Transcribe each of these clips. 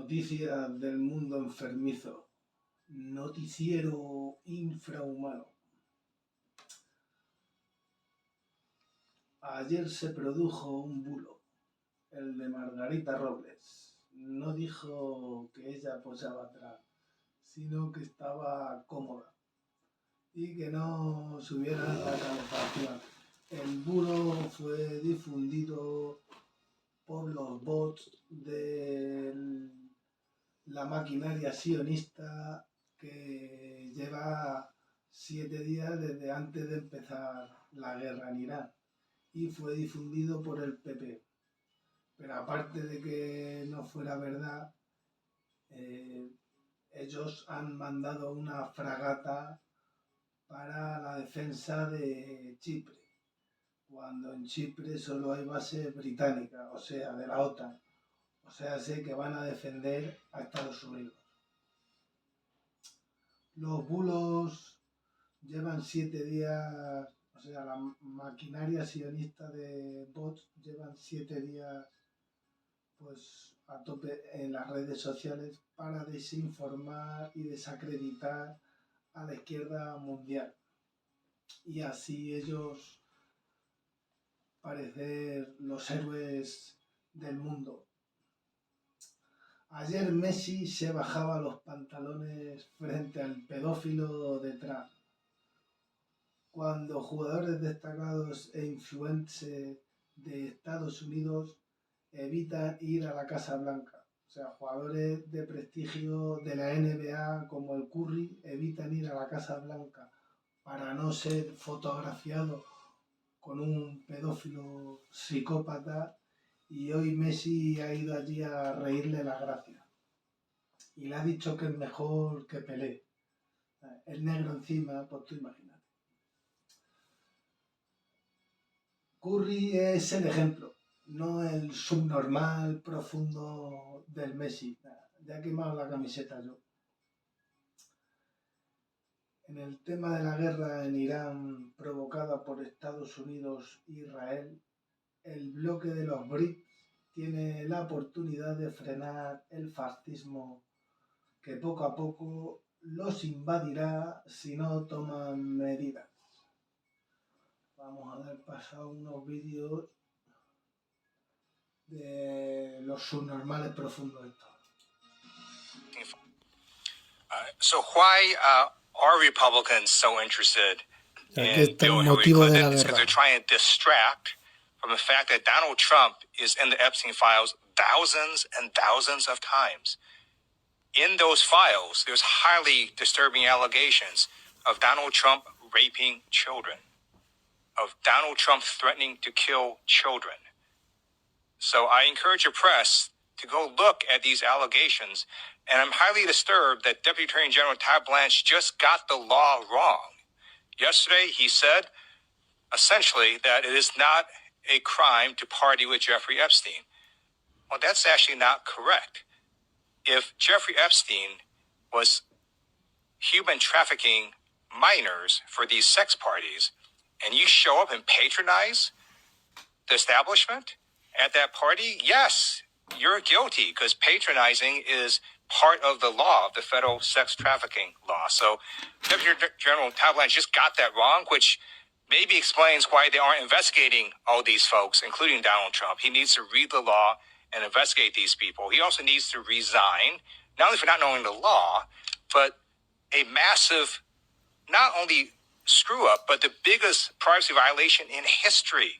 Noticias del mundo enfermizo. Noticiero infrahumano. Ayer se produjo un bulo, el de Margarita Robles. No dijo que ella posaba atrás, sino que estaba cómoda y que no subiera la calefacción. El bulo fue difundido por los bots de la maquinaria sionista que lleva 7 días desde antes de empezar la guerra en Irán y fue difundido por el PP. Pero aparte de que no fuera verdad, ellos han mandado una fragata para la defensa de Chipre, cuando en Chipre solo hay base británica, o sea, de la OTAN. O sea, sé que van a defender a Estados Unidos. Los bulos llevan 7 días, o sea, la maquinaria sionista de bots llevan 7 días pues a tope en las redes sociales para desinformar y desacreditar a la izquierda mundial. Y así ellos parecer los héroes del mundo. Ayer Messi se bajaba los pantalones frente al pedófilo detrás, cuando jugadores destacados e influencers de Estados Unidos evitan ir a la Casa Blanca. O sea, jugadores de prestigio de la NBA como el Curry evitan ir a la Casa Blanca para no ser fotografiados con un pedófilo psicópata. Y hoy Messi ha ido allí a reírle la gracia. Y le ha dicho que es mejor que Pelé. El negro encima, pues tú imagínate. Curry es el ejemplo, no el subnormal profundo del Messi. Ya he quemado la camiseta yo. En el tema de la guerra en Irán provocada por Estados Unidos e Israel, el bloque de los BRICS tiene la oportunidad de frenar el fascismo que poco a poco los invadirá si no toman medidas. Vamos a ver pasado unos vídeos de los subnormales profundos estos. So why are Republicans so interested in Bill and Hillary Clinton? It's because they're trying to distract from the fact that Donald Trump is in the Epstein files thousands and thousands of times. In those files, there's highly disturbing allegations of Donald Trump raping children, of Donald Trump threatening to kill children. So I encourage your press to go look at these allegations. And I'm highly disturbed that Deputy Attorney General Todd Blanche just got the law wrong. Yesterday, he said, essentially, that it is not a crime to party with Jeffrey Epstein. Well, that's actually not correct. If Jeffrey Epstein was human trafficking minors for these sex parties, and you show up and patronize the establishment at that party, yes, you're guilty, because patronizing is part of the law, of the federal sex trafficking law. So Deputy General Todd Blanche just got that wrong, which maybe explains why they aren't investigating all these folks, including Donald Trump. He needs to read the law and investigate these people. He also needs to resign, not only for not knowing the law, but a massive, not only screw up, but the biggest privacy violation in history.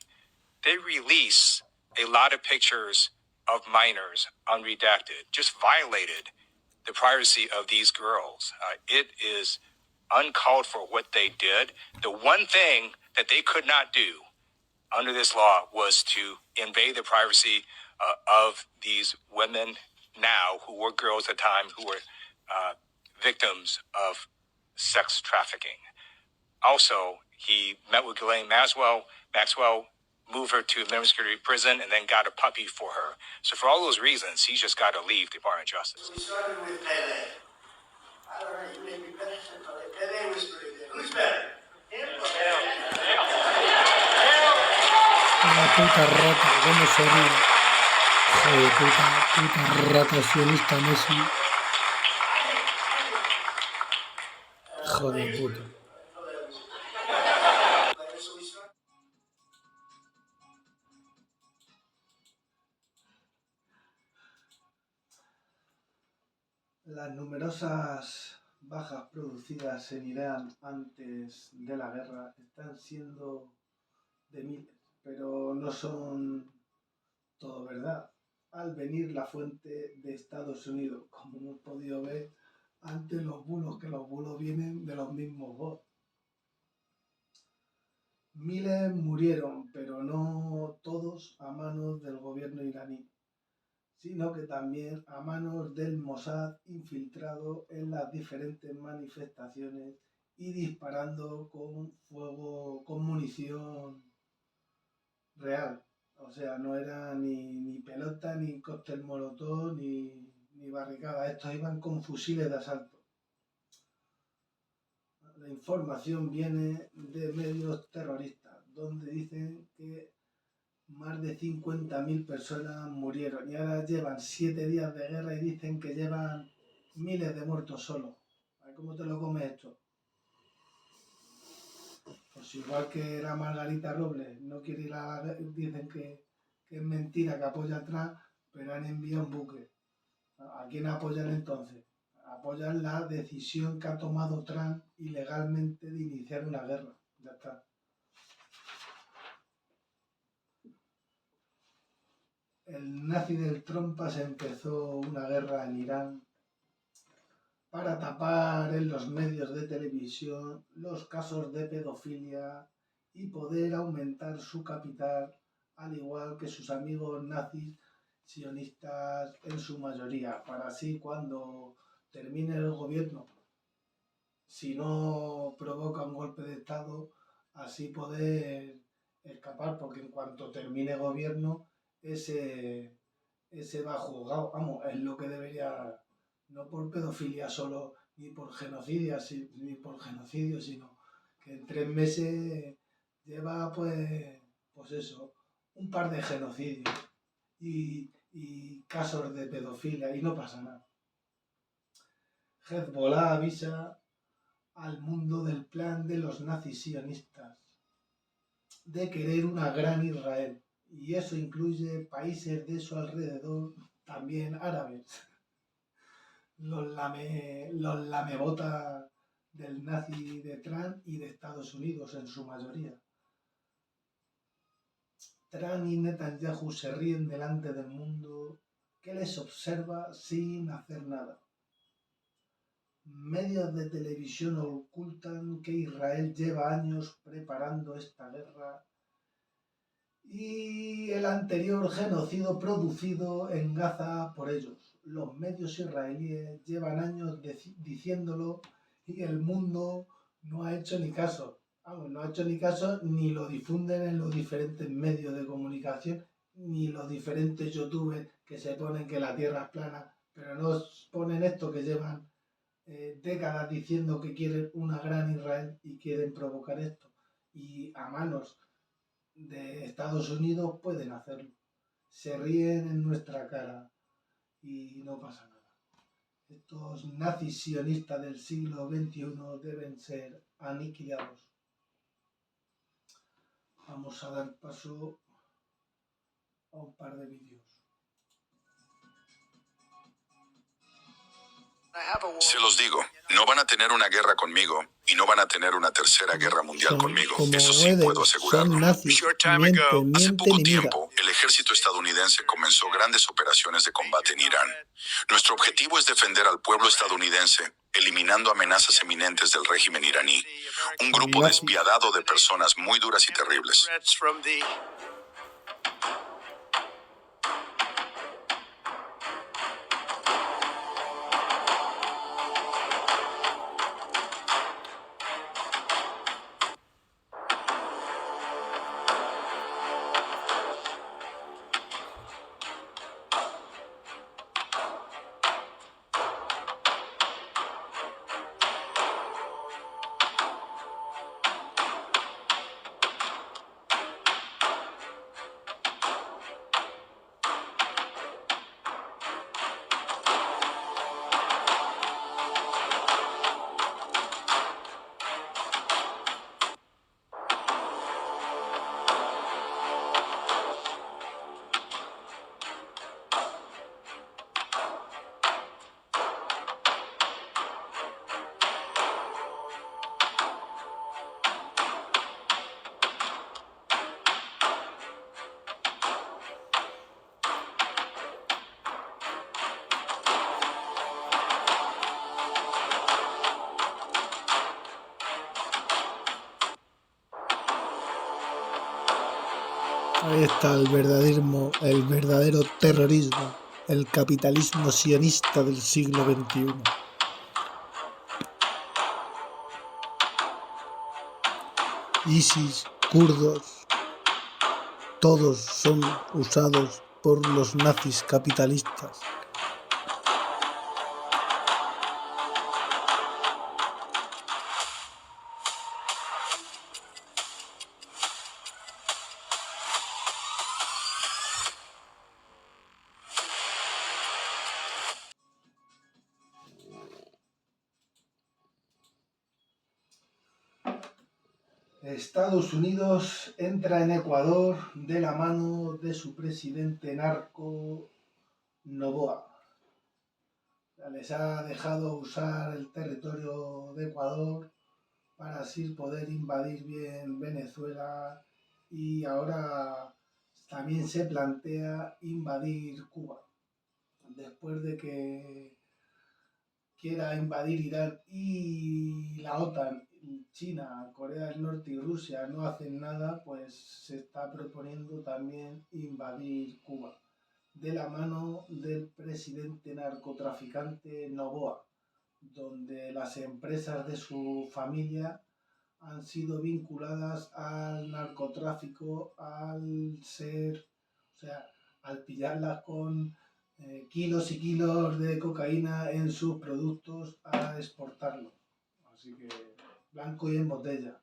They release a lot of pictures of minors unredacted, just violated the privacy of these girls. It is uncalled for what they did. The one thing that they could not do under this law was to invade the privacy of these women now, who were girls at the time, who were victims of sex trafficking. Also, he met with Ghislaine Maxwell, moved her to minimum security prison, and then got a puppy for her. So for all those reasons, he's just got to leave the Department of Justice. We started with Pele. I don't know, you may be better than Pele. Pele was pretty good. Who's better? Him or Pele? La puta rata, cómo se ríe. Joder, puta rata sionista Messi. Joder, puta. Las numerosas bajas producidas en Irán antes de la guerra están siendo de miles, pero no son todo verdad. Al venir la fuente de Estados Unidos, como hemos podido ver ante los bulos, que los bulos vienen de los mismos bots. Miles murieron, pero no todos a manos del gobierno iraní, sino que también a manos del Mossad infiltrado en las diferentes manifestaciones y disparando con fuego, con munición real. O sea, no era ni pelota, ni cóctel molotov, ni barricada. Estos iban con fusiles de asalto. La información viene de medios terroristas, donde dicen que más de 50.000 personas murieron y ahora llevan 7 días de guerra y dicen que llevan miles de muertos solo. A ver cómo te lo comes esto. Pues igual que la Margarita Robles, no quiere ir a la guerra, dicen que es mentira, que apoya a Trump, pero han enviado un buque. ¿A quién apoyan entonces? Apoyan la decisión que ha tomado Trump ilegalmente de iniciar una guerra. Ya está. El nazi del Trompas empezó una guerra en Irán para tapar en los medios de televisión los casos de pedofilia y poder aumentar su capital, al igual que sus amigos nazis sionistas en su mayoría, para así cuando termine el gobierno, si no provoca un golpe de estado, así poder escapar, porque en cuanto termine gobierno, ese va juzgado. Vamos, es lo que debería, no por pedofilia solo, ni por genocidio, sino que en 3 meses lleva pues eso, un par de genocidios y casos de pedofilia y no pasa nada. Hezbollah avisa al mundo del plan de los nazis sionistas de querer una gran Israel, y eso incluye países de su alrededor, también árabes. Los lamebotas del nazi de Trump y de Estados Unidos en su mayoría. Trump y Netanyahu se ríen delante del mundo que les observa sin hacer nada. Medios de televisión ocultan que Israel lleva años preparando esta guerra y el anterior genocidio producido en Gaza por ellos. Los medios israelíes llevan años diciéndolo y el mundo no ha hecho ni caso. Vamos, no ha hecho ni caso, ni lo difunden en los diferentes medios de comunicación, ni los diferentes youtubers que se ponen que la tierra es plana, pero no ponen esto que llevan décadas diciendo que quieren una gran Israel y quieren provocar esto. Y a manos de Estados Unidos pueden hacerlo. Se ríen en nuestra cara y no pasa nada. Estos nazis sionistas del siglo XXI deben ser aniquilados. Vamos a dar paso a un par de vídeos. Se los digo, no van a tener una guerra conmigo y no van a tener una tercera guerra mundial conmigo. Eso sí puedo asegurarlo. Hace poco tiempo, el ejército estadounidense comenzó grandes operaciones de combate en Irán. Nuestro objetivo es defender al pueblo estadounidense, eliminando amenazas eminentes del régimen iraní. Un grupo despiadado de personas muy duras y terribles. Ahí está el verdadero terrorismo, el capitalismo sionista del siglo XXI. ISIS, kurdos, todos son usados por los nazis capitalistas. Estados Unidos entra en Ecuador de la mano de su presidente narco Noboa. Les ha dejado usar el territorio de Ecuador para así poder invadir bien Venezuela, y ahora también se plantea invadir Cuba. Después de que quiera invadir Irán y la OTAN, China, Corea del Norte y Rusia no hacen nada, pues se está proponiendo también invadir Cuba, de la mano del presidente narcotraficante Noboa, donde las empresas de su familia han sido vinculadas al narcotráfico al pillarlas con kilos y kilos de cocaína en sus productos a exportarlo. Así que blanco y en botella.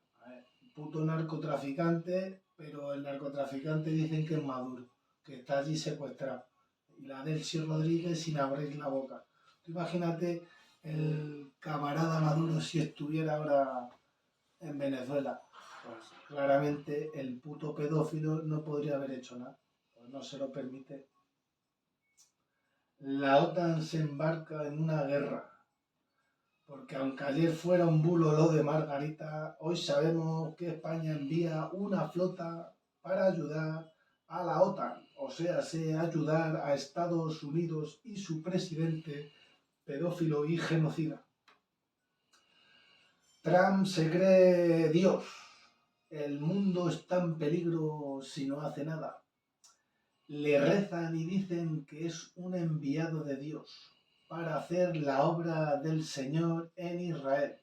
Puto narcotraficante, pero el narcotraficante dicen que es Maduro, que está allí secuestrado. Y la Delcy Rodríguez sin abrir la boca. Tú imagínate el camarada Maduro si estuviera ahora en Venezuela. Pues claramente el puto pedófilo no podría haber hecho nada. Pues no se lo permite. La OTAN se embarca en una guerra, porque aunque ayer fuera un bulo lo de Margarita, hoy sabemos que España envía una flota para ayudar a la OTAN, o sea, ayudar a Estados Unidos y su presidente pedófilo y genocida. Trump se cree Dios. El mundo está en peligro si no hace nada. Le rezan y dicen que es un enviado de Dios para hacer la obra del Señor en Israel.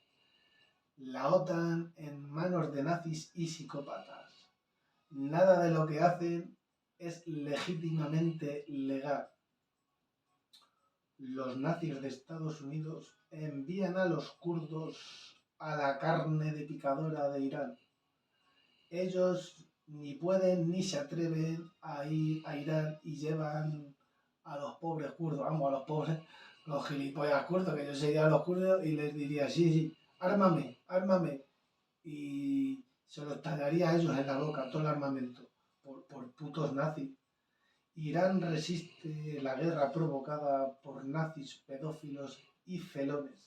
La OTAN en manos de nazis y psicópatas. Nada de lo que hacen es legítimamente legal. Los nazis de Estados Unidos envían a los kurdos a la carne de picadora de Irán. Ellos ni pueden ni se atreven a ir a Irán y llevan a los pobres kurdos, vamos, a los pobres, los gilipollas kurdos, que yo sería a los kurdos y les diría, sí, ármame, y se los tallaría a ellos en la boca, todo el armamento, por putos nazis. Irán resiste la guerra provocada por nazis, pedófilos y felones.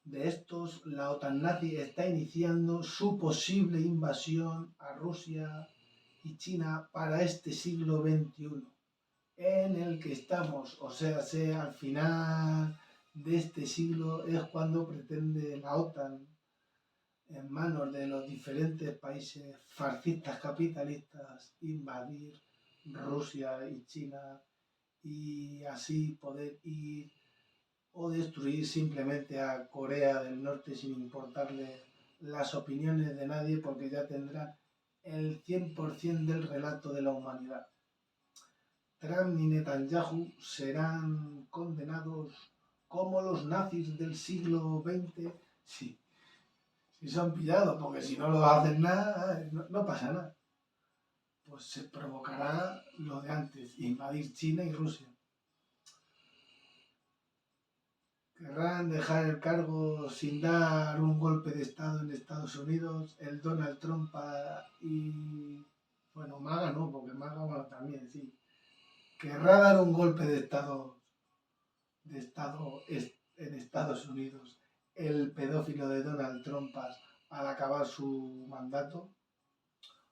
De estos, la OTAN nazi está iniciando su posible invasión a Rusia y China para este siglo XXI, en el que estamos. O sea, al final de este siglo es cuando pretende la OTAN, en manos de los diferentes países fascistas capitalistas, invadir Rusia y China y así poder ir o destruir simplemente a Corea del Norte sin importarle las opiniones de nadie, porque ya tendrán el 100% del relato de la humanidad. Trump y Netanyahu serán condenados como los nazis del siglo XX, sí, si son pillados, porque si no lo hacen nada, no pasa nada. Pues se provocará lo de antes, invadir China y Rusia. Querrán dejar el cargo sin dar un golpe de Estado en Estados Unidos, el Donald Trump bueno, MAGA no, porque MAGA bueno, también, sí. Querrá dar un golpe de Estado en Estados Unidos el pedófilo de Donald Trump al acabar su mandato.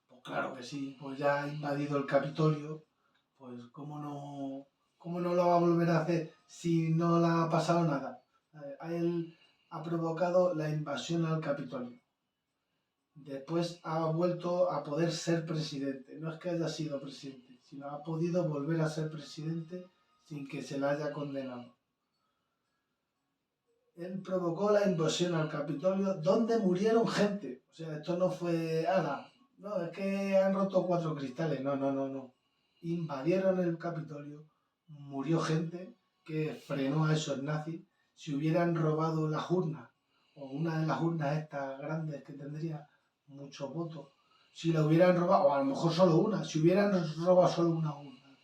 Pues claro que sí, pues ya ha invadido el Capitolio, pues ¿cómo no lo va a volver a hacer si no le ha pasado nada? A él ha provocado la invasión al Capitolio. después ha vuelto a poder ser presidente. No es que haya sido presidente, sino ha podido volver a ser presidente sin que se le haya condenado. Él provocó la invasión al Capitolio donde murieron gente. O sea, esto no fue, no, es que han roto 4 cristales. No. Invadieron el Capitolio, murió gente que frenó a esos nazis. Si hubieran robado las urnas, o una de las urnas estas grandes que tendría muchos votos, si la hubieran robado, o a lo mejor solo una, si hubieran robado solo una urna,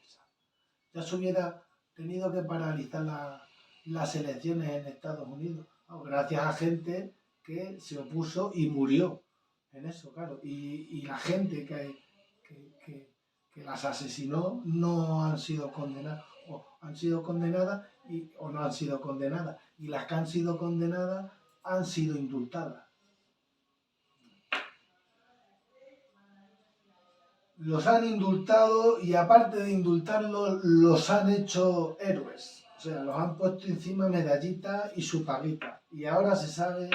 ya se hubiera tenido que paralizar las elecciones en Estados Unidos, gracias a gente que se opuso y murió en eso, claro. Y la gente que las asesinó no han sido condenadas, o han sido condenadas o no han sido condenadas. Y las que han sido condenadas han sido indultadas. Los han indultado y aparte de indultarlos, los han hecho héroes. O sea, los han puesto encima medallita y su paguita. Y ahora se sabe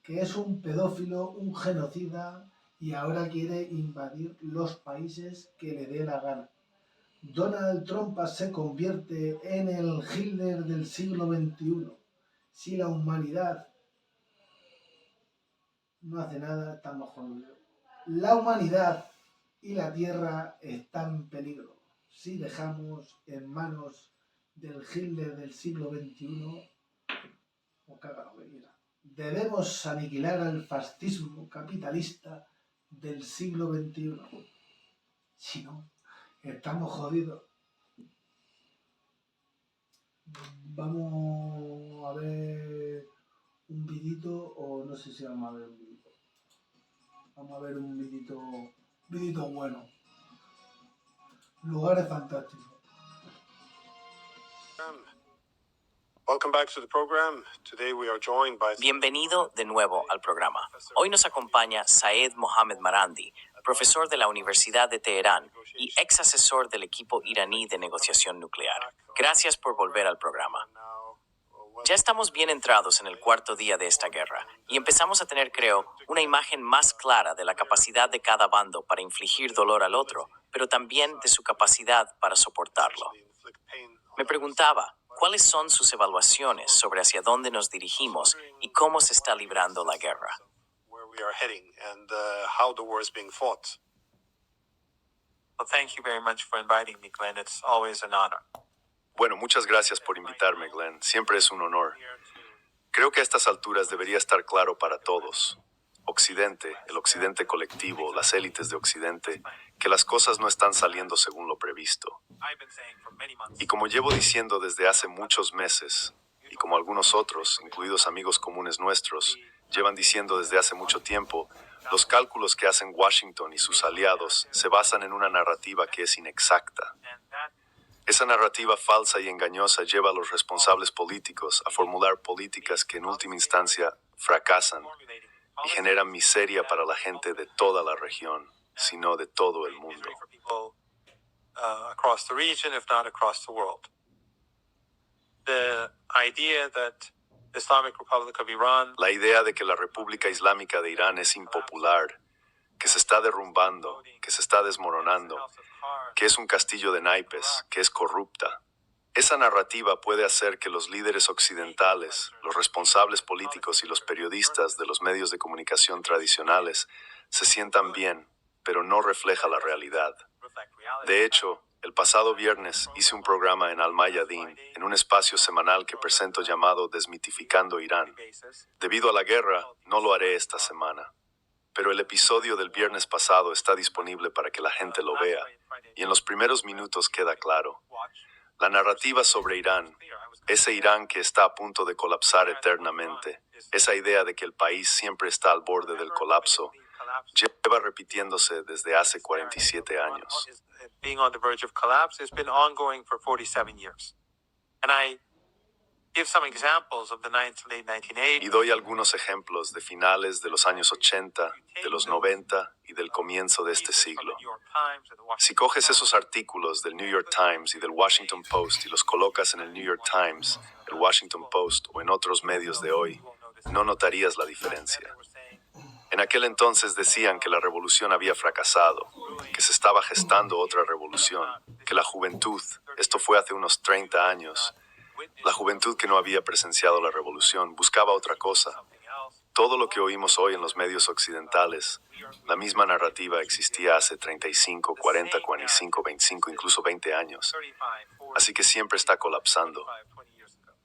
que es un pedófilo, un genocida, y ahora quiere invadir los países que le dé la gana. Donald Trump se convierte en el Hitler del siglo XXI. Si la humanidad no hace nada, estamos jodidos. La humanidad y la Tierra están en peligro. Si dejamos en manos del Hitler del siglo XXI, o caga lo que quiera. Debemos aniquilar al fascismo capitalista del siglo XXI. Si no, estamos jodidos. Vamos a ver un vidito, o no sé si vamos a ver un vidito. Vamos a ver un vidito bueno. Lugares fantásticos. Bienvenido de nuevo al programa. Hoy nos acompaña Saed Mohammad Marandi, profesor de la Universidad de Teherán y ex asesor del equipo iraní de negociación nuclear. Gracias por volver al programa. Ya estamos bien entrados en el 4º día de esta guerra y empezamos a tener, creo, una imagen más clara de la capacidad de cada bando para infligir dolor al otro, pero también de su capacidad para soportarlo. Me preguntaba, ¿cuáles son sus evaluaciones sobre hacia dónde nos dirigimos y cómo se está librando la guerra? Bueno, muchas gracias por invitarme, Glenn. Siempre es un honor. Creo que a estas alturas debería estar claro para todos, Occidente, el Occidente colectivo, las élites de Occidente, que las cosas no están saliendo según lo previsto. Y como llevo diciendo desde hace muchos meses, y como algunos otros, incluidos amigos comunes nuestros, llevan diciendo desde hace mucho tiempo, los cálculos que hacen Washington y sus aliados se basan en una narrativa que es inexacta. Esa narrativa falsa y engañosa lleva a los responsables políticos a formular políticas que en última instancia fracasan y generan miseria para la gente de toda la región, sino de todo el mundo. La idea de que la República Islámica de Irán es impopular, que se está derrumbando, que se está desmoronando, que es un castillo de naipes, que es corrupta. Esa narrativa puede hacer que los líderes occidentales, los responsables políticos y los periodistas de los medios de comunicación tradicionales se sientan bien, pero no refleja la realidad. De hecho, el pasado viernes hice un programa en Al Mayadin, en un espacio semanal que presento llamado Desmitificando Irán. Debido a la guerra, no lo haré esta semana. Pero el episodio del viernes pasado está disponible para que la gente lo vea, y en los primeros minutos queda claro. La narrativa sobre Irán, ese Irán que está a punto de colapsar eternamente, esa idea de que el país siempre está al borde del colapso, lleva repitiéndose desde hace 47 años. Y doy algunos ejemplos de finales de los años 80, de los 90 y del comienzo de este siglo. Si coges esos artículos del New York Times y del Washington Post y los colocas en el New York Times, el Washington Post o en otros medios de hoy, no notarías la diferencia. En aquel entonces decían que la revolución había fracasado, que se estaba gestando otra revolución, que la juventud, esto fue hace unos 30 años, la juventud que no había presenciado la revolución buscaba otra cosa. Todo lo que oímos hoy en los medios occidentales, la misma narrativa existía hace 35, 40, 45, 25, incluso 20 años. Así que siempre está colapsando,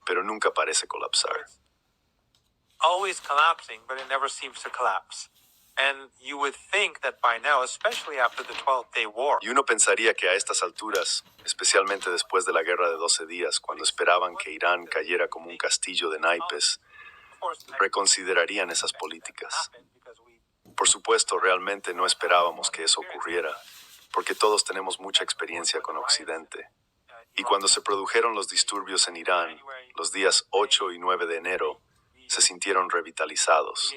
pero nunca parece colapsar. Always collapsing, but it never seems to collapse. And you would think that by now, especially after the 12th Day War, Y uno pensaría que a estas alturas, especialmente después de la guerra de 12 días, cuando esperaban que Irán cayera como un castillo de naipes, reconsiderarían esas políticas. Por supuesto, realmente no esperábamos que eso ocurriera, porque todos tenemos mucha experiencia con Occidente. Y cuando se produjeron los disturbios en Irán, los días 8 y 9 de enero, se sintieron revitalizados.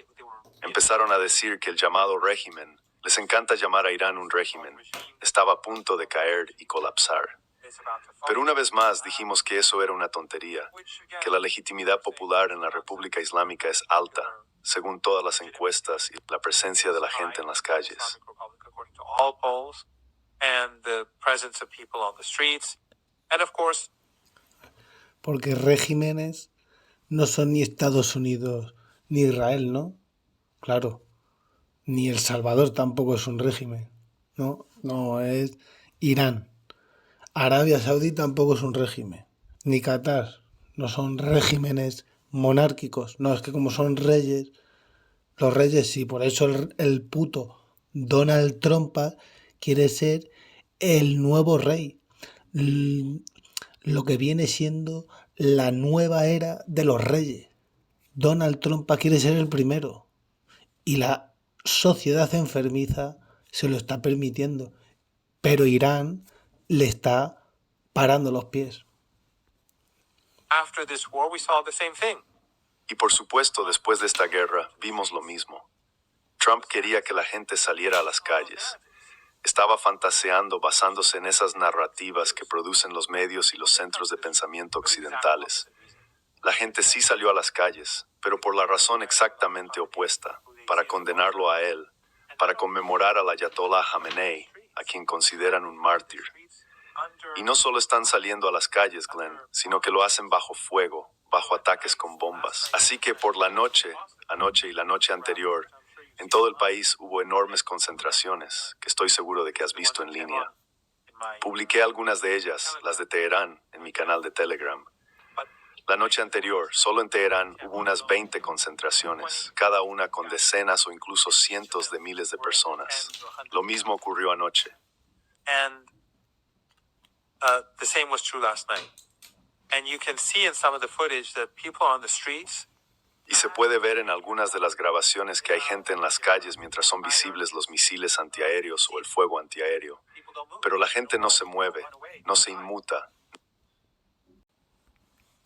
Empezaron a decir que el llamado régimen, les encanta llamar a Irán un régimen, estaba a punto de caer y colapsar. Pero una vez más dijimos que eso era una tontería, que la legitimidad popular en la República Islámica es alta, según todas las encuestas y la presencia de la gente en las calles. Porque regímenes no son ni Estados Unidos ni Israel, ¿no? Claro. Ni El Salvador tampoco es un régimen, ¿no? No, es Irán. Arabia Saudí tampoco es un régimen. Ni Qatar. No son regímenes monárquicos. No, es que como son reyes, los reyes sí. Por eso el puto Donald Trump quiere ser el nuevo rey. Lo que viene siendo la nueva era de los reyes. Donald Trump quiere ser el primero. Y la sociedad enfermiza se lo está permitiendo. Pero Irán le está parando los pies. After this war, we saw the same thing. Y por supuesto, después de esta guerra, vimos lo mismo. Trump quería que la gente saliera a las calles. Estaba fantaseando basándose en esas narrativas que producen los medios y los centros de pensamiento occidentales. La gente sí salió a las calles, pero por la razón exactamente opuesta, para condenarlo a él, para conmemorar al Ayatollah Khamenei, a quien consideran un mártir. Y no solo están saliendo a las calles, Glenn, sino que lo hacen bajo fuego, bajo ataques con bombas. Así que por la anoche y la noche anterior, en todo el país hubo enormes concentraciones, que estoy seguro de que has visto en línea. Publiqué algunas de ellas, las de Teherán, en mi canal de Telegram. La noche anterior, solo en Teherán, hubo unas 20 concentraciones, cada una con decenas o incluso cientos de miles de personas. Lo mismo ocurrió anoche. And the same was true last night. And you can see in some of the footage that people on the streets. Y se puede ver en algunas de las grabaciones que hay gente en las calles mientras son visibles los misiles antiaéreos o el fuego antiaéreo. Pero la gente no se mueve, no se inmuta,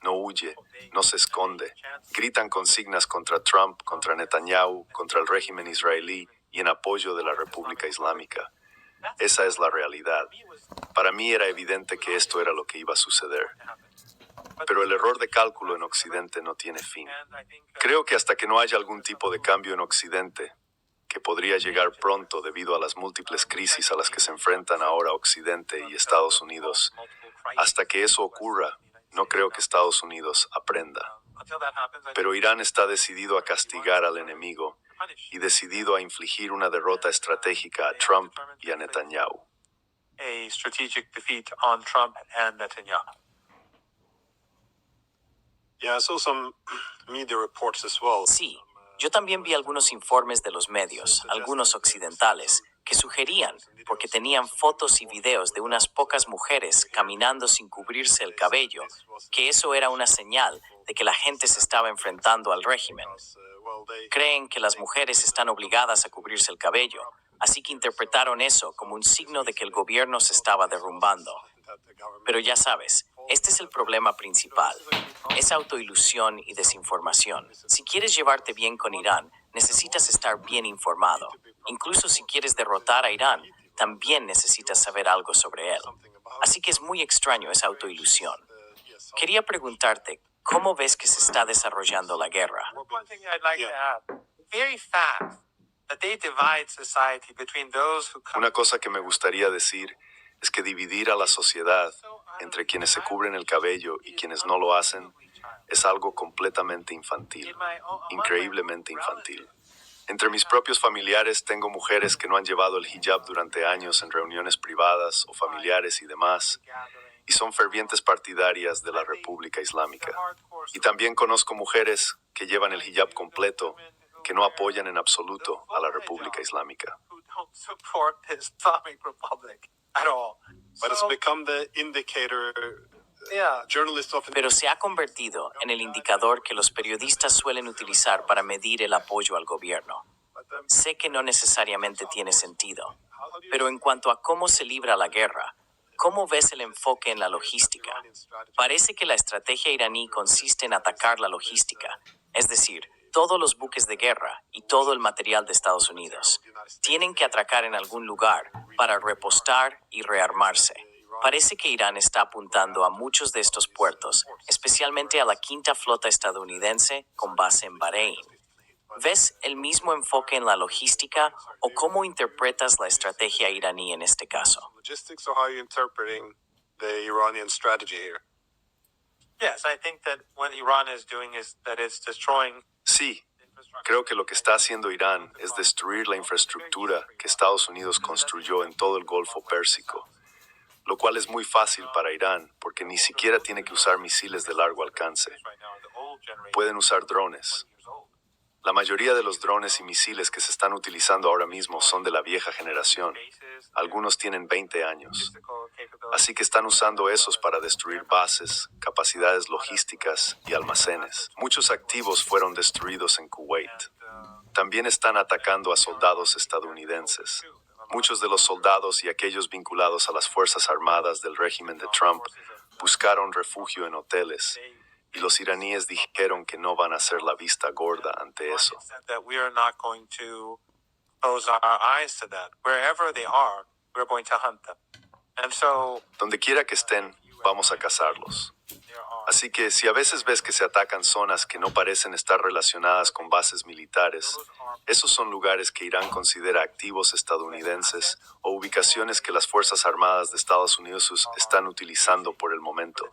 no huye, no se esconde. Gritan consignas contra Trump, contra Netanyahu, contra el régimen israelí y en apoyo de la República Islámica. Esa es la realidad. Para mí era evidente que esto era lo que iba a suceder. Pero el error de cálculo en Occidente no tiene fin. Creo que hasta que no haya algún tipo de cambio en Occidente, que podría llegar pronto debido a las múltiples crisis a las que se enfrentan ahora Occidente y Estados Unidos, hasta que eso ocurra, no creo que Estados Unidos aprenda. Pero Irán está decidido a castigar al enemigo y decidido a infligir una derrota estratégica a Trump y a Netanyahu. A strategic defeat on Trump and Netanyahu. Yeah, I saw some media reports as well. Sí, yo también vi algunos informes de los medios, algunos occidentales, que sugerían, porque tenían fotos y videos de unas pocas mujeres caminando sin cubrirse el cabello, que eso era una señal de que la gente se estaba enfrentando al régimen. Creen que las mujeres están obligadas a cubrirse el cabello, así que interpretaron eso como un signo de que el gobierno se estaba derrumbando. Pero ya sabes, este es el problema principal, es autoilusión y desinformación. Si quieres llevarte bien con Irán, necesitas estar bien informado. Incluso si quieres derrotar a Irán, también necesitas saber algo sobre él. Así que es muy extraño esa autoilusión. Quería preguntarte, ¿cómo ves que se está desarrollando la guerra? One thing I'd like to add, very fast, Una cosa que me gustaría decir es que dividir a la sociedad entre quienes se cubren el cabello y quienes no lo hacen es algo completamente infantil, increíblemente infantil. Entre mis propios familiares tengo mujeres que no han llevado el hijab durante años en reuniones privadas o familiares y demás, y son fervientes partidarias de la República Islámica. Y también conozco mujeres que llevan el hijab completo, que no apoyan en absoluto a la República Islámica. Pero se ha convertido en el indicador que los periodistas suelen utilizar para medir el apoyo al gobierno. Sé que no necesariamente tiene sentido, pero en cuanto a cómo se libra la guerra, ¿cómo ves el enfoque en la logística? Parece que la estrategia iraní consiste en atacar la logística, es decir, todos los buques de guerra y todo el material de Estados Unidos. Tienen que atracar en algún lugar para repostar y rearmarse. Parece que Irán está apuntando a muchos de estos puertos, especialmente a la quinta flota estadounidense con base en Bahrein. ¿Ves el mismo enfoque en la logística o cómo interpretas la estrategia iraní en este caso? Sí, creo que lo que está haciendo Irán es destruir la infraestructura que Estados Unidos construyó en todo el Golfo Pérsico, lo cual es muy fácil para Irán porque ni siquiera tiene que usar misiles de largo alcance. Pueden usar drones. La mayoría de los drones y misiles que se están utilizando ahora mismo son de la vieja generación. Algunos tienen 20 años. Así que están usando esos para destruir bases, capacidades logísticas y almacenes. Muchos activos fueron destruidos en Kuwait. También están atacando a soldados estadounidenses. Muchos de los soldados y aquellos vinculados a las Fuerzas Armadas del régimen de Trump buscaron refugio en hoteles, y los iraníes dijeron que no van a hacer la vista gorda ante eso. Donde quiera que estén, vamos a cazarlos. Así que si a veces ves que se atacan zonas que no parecen estar relacionadas con bases militares, esos son lugares que Irán considera activos estadounidenses o ubicaciones que las Fuerzas Armadas de Estados Unidos están utilizando por el momento.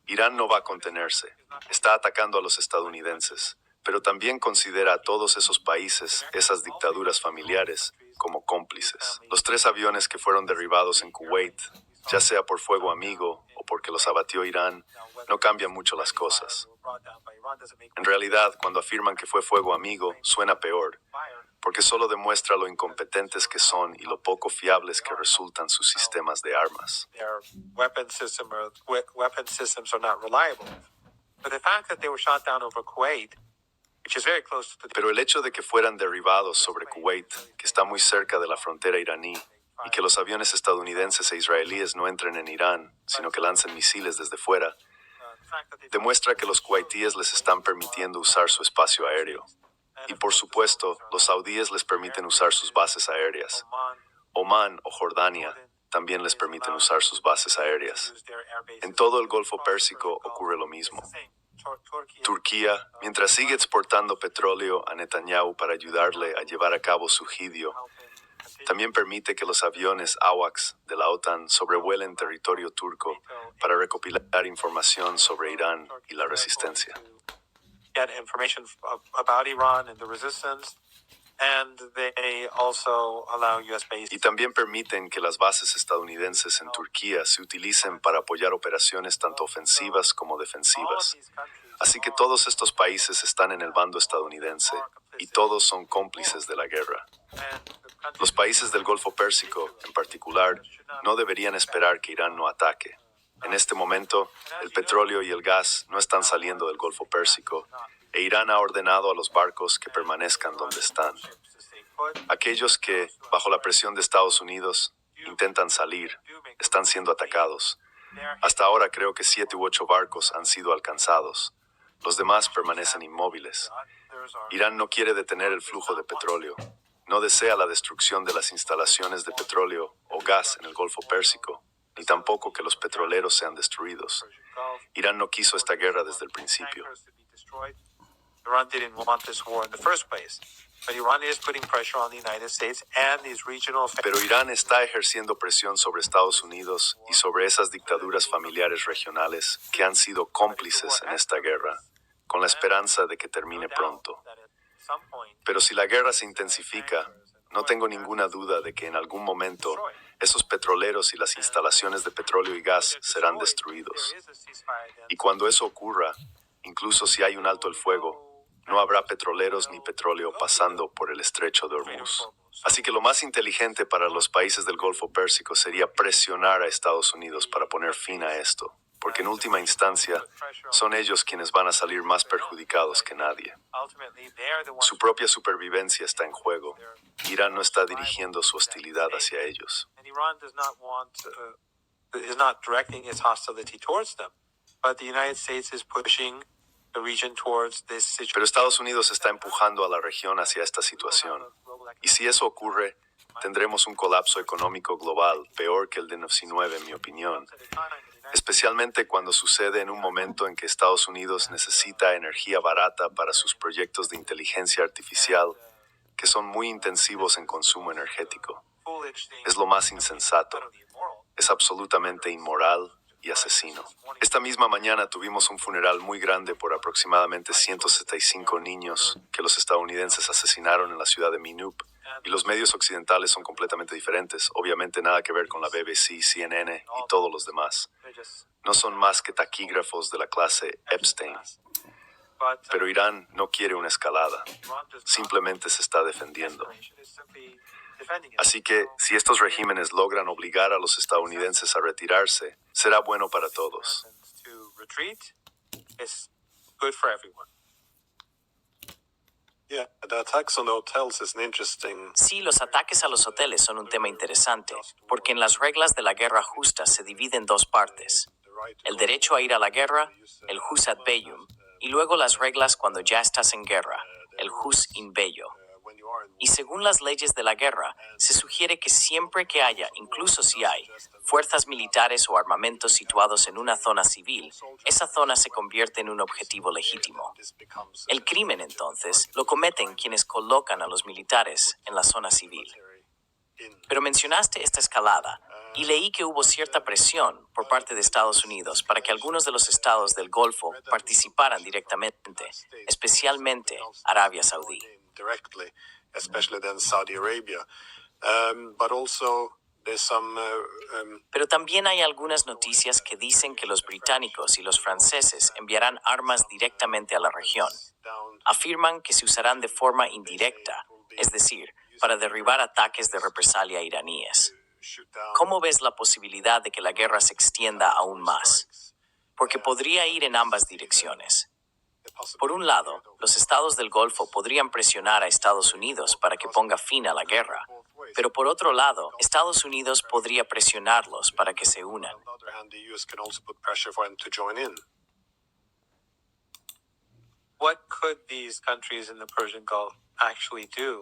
Irán no va a contenerse. Está atacando a los estadounidenses, pero también considera a todos esos países, esas dictaduras familiares, como cómplices. Los 3 aviones que fueron derribados en Kuwait, ya sea por fuego amigo o porque los abatió Irán, no cambian mucho las cosas. En realidad, cuando afirman que fue fuego amigo, suena peor, porque solo demuestra lo incompetentes que son y lo poco fiables que resultan sus sistemas de armas. Pero el hecho de que fueran derribados sobre Kuwait, que está muy cerca de la frontera iraní, y que los aviones estadounidenses e israelíes no entren en Irán, sino que lancen misiles desde fuera, demuestra que los kuwaitíes les están permitiendo usar su espacio aéreo. Y por supuesto, los saudíes les permiten usar sus bases aéreas. Omán o Jordania también les permiten usar sus bases aéreas. En todo el Golfo Pérsico ocurre lo mismo. Turquía, mientras sigue exportando petróleo a Netanyahu para ayudarle a llevar a cabo su juicio, también permite que los aviones AWACS de la OTAN sobrevuelen territorio turco para recopilar información sobre Irán y la resistencia. Y también permiten que las bases estadounidenses en Turquía se utilicen para apoyar operaciones tanto ofensivas como defensivas. Así que todos estos países están en el bando estadounidense y todos son cómplices de la guerra. Los países del Golfo Pérsico, en particular, no deberían esperar que Irán no ataque. En este momento, el petróleo y el gas no están saliendo del Golfo Pérsico, e Irán ha ordenado a los barcos que permanezcan donde están. Aquellos que, bajo la presión de Estados Unidos, intentan salir, están siendo atacados. Hasta ahora creo que 7 u 8 barcos han sido alcanzados. Los demás permanecen inmóviles. Irán no quiere detener el flujo de petróleo. No desea la destrucción de las instalaciones de petróleo o gas en el Golfo Pérsico, ni tampoco que los petroleros sean destruidos. Irán no quiso esta guerra desde el principio. Iran didn't want this war in the first place. But Iran is putting pressure on the United States and these regional. Pero Irán está ejerciendo presión sobre Estados Unidos y sobre esas dictaduras familiares regionales que han sido cómplices en esta guerra, con la esperanza de que termine pronto. Pero si la guerra se intensifica, no tengo ninguna duda de que en algún momento esos petroleros y las instalaciones de petróleo y gas serán destruidos. Y cuando eso ocurra, incluso si hay un alto el fuego, no habrá petroleros ni petróleo pasando por el estrecho de Hormuz. Así que lo más inteligente para los países del Golfo Pérsico sería presionar a Estados Unidos para poner fin a esto, porque en última instancia son ellos quienes van a salir más perjudicados que nadie. Su propia supervivencia está en juego. Irán no está dirigiendo su hostilidad hacia ellos. Pero Estados Unidos está empujando a la región hacia esta situación. Y si eso ocurre, tendremos un colapso económico global peor que el de 19, en mi opinión. Especialmente cuando sucede en un momento en que Estados Unidos necesita energía barata para sus proyectos de inteligencia artificial, que son muy intensivos en consumo energético. Es lo más insensato. Es absolutamente inmoral y asesino. Esta misma mañana tuvimos un funeral muy grande por aproximadamente 175 niños que los estadounidenses asesinaron en la ciudad de Minub. Y los medios occidentales son completamente diferentes. Obviamente nada que ver con la BBC, CNN y todos los demás. No son más que taquígrafos de la clase Epstein. Pero Irán no quiere una escalada. Simplemente se está defendiendo. Así que, si estos regímenes logran obligar a los estadounidenses a retirarse, será bueno para todos. Sí, los ataques a los hoteles son un tema interesante, porque en las reglas de la guerra justa se divide en dos partes: el derecho a ir a la guerra, el jus ad bellum, y luego las reglas cuando ya estás en guerra, el jus in bello. Y según las leyes de la guerra, se sugiere que siempre que haya, incluso si hay, fuerzas militares o armamentos situados en una zona civil, esa zona se convierte en un objetivo legítimo. El crimen, entonces, lo cometen quienes colocan a los militares en la zona civil. Pero mencionaste esta escalada, y leí que hubo cierta presión por parte de Estados Unidos para que algunos de los estados del Golfo participaran directamente, especialmente Arabia Saudí. Pero también hay algunas noticias que dicen que los británicos y los franceses enviarán armas directamente a la región. Afirman que se usarán de forma indirecta, es decir, para derribar ataques de represalia iraníes. ¿Cómo ves la posibilidad de que la guerra se extienda aún más? Porque podría ir en ambas direcciones. Por un lado, los estados del Golfo podrían presionar a Estados Unidos para que ponga fin a la guerra, pero por otro lado, Estados Unidos podría presionarlos para que se unan.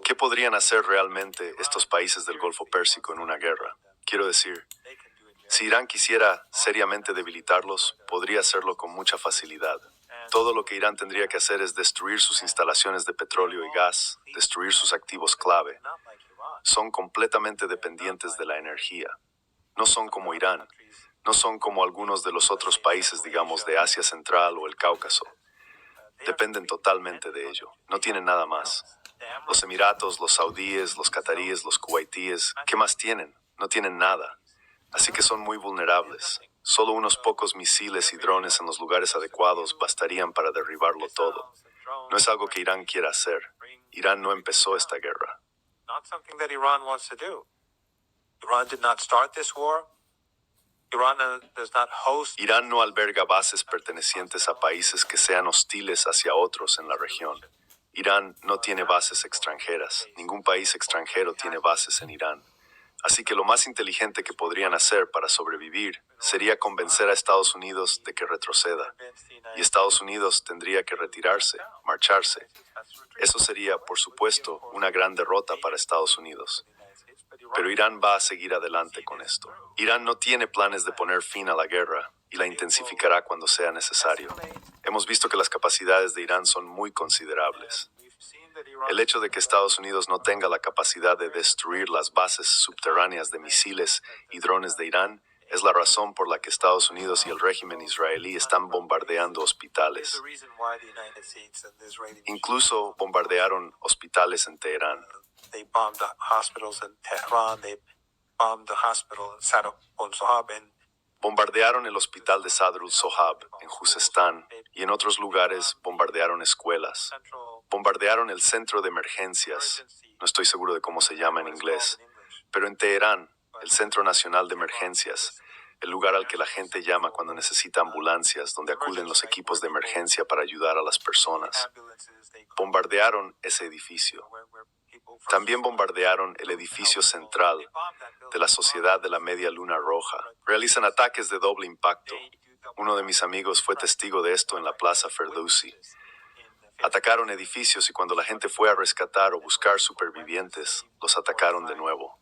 ¿Qué podrían hacer realmente estos países del Golfo Pérsico en una guerra? Quiero decir, si Irán quisiera seriamente debilitarlos, podría hacerlo con mucha facilidad. Todo lo que Irán tendría que hacer es destruir sus instalaciones de petróleo y gas, destruir sus activos clave. Son completamente dependientes de la energía. No son como Irán. No son como algunos de los otros países, digamos, de Asia Central o el Cáucaso. Dependen totalmente de ello. No tienen nada más. Los Emiratos, los saudíes, los cataríes, los kuwaitíes, ¿qué más tienen? No tienen nada. Así que son muy vulnerables. Solo unos pocos misiles y drones en los lugares adecuados bastarían para derribarlo todo. No es algo que Irán quiera hacer. Irán no empezó esta guerra. Irán no alberga bases pertenecientes a países que sean hostiles hacia otros en la región. Irán no tiene bases extranjeras. Ningún país extranjero tiene bases en Irán. Así que lo más inteligente que podrían hacer para sobrevivir sería convencer a Estados Unidos de que retroceda. Y Estados Unidos tendría que retirarse, marcharse. Eso sería, por supuesto, una gran derrota para Estados Unidos. Pero Irán va a seguir adelante con esto. Irán no tiene planes de poner fin a la guerra. y la intensificará cuando sea necesario. Hemos visto que las capacidades de Irán son muy considerables. El hecho de que Estados Unidos no tenga la capacidad de destruir las bases subterráneas de misiles y drones de Irán es la razón por la que Estados Unidos y el régimen israelí están bombardeando hospitales. Incluso bombardearon hospitales en Teherán. Bombardearon el hospital de Sadr al-Sohab en Juzestán y en otros lugares bombardearon escuelas. Bombardearon el centro de emergencias, no estoy seguro de cómo se llama en inglés, pero en Teherán, el Centro Nacional de Emergencias, el lugar al que la gente llama cuando necesita ambulancias, donde acuden los equipos de emergencia para ayudar a las personas. Bombardearon ese edificio. También bombardearon el edificio central de la Sociedad de la Media Luna Roja. Realizan ataques de doble impacto. Uno de mis amigos fue testigo de esto en la Plaza Ferdowsi. Atacaron edificios y cuando la gente fue a rescatar o buscar supervivientes, los atacaron de nuevo.